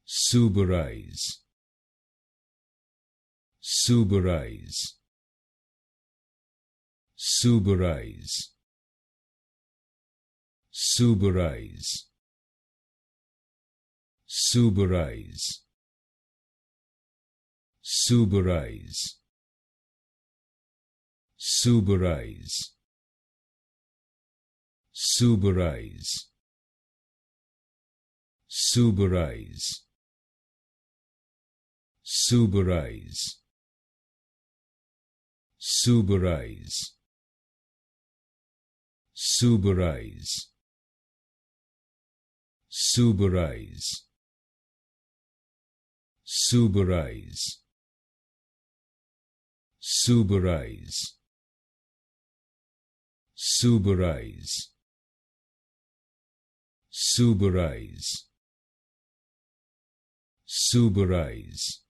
Suberize, Suberize, Suberize, Suberize, Suberize, Suberize, Suberize, Suberize, Suberize, Suberize, Suberize, Suberize, Suberize, Suberize, Suberize, Suberize, Suberize, Suberize,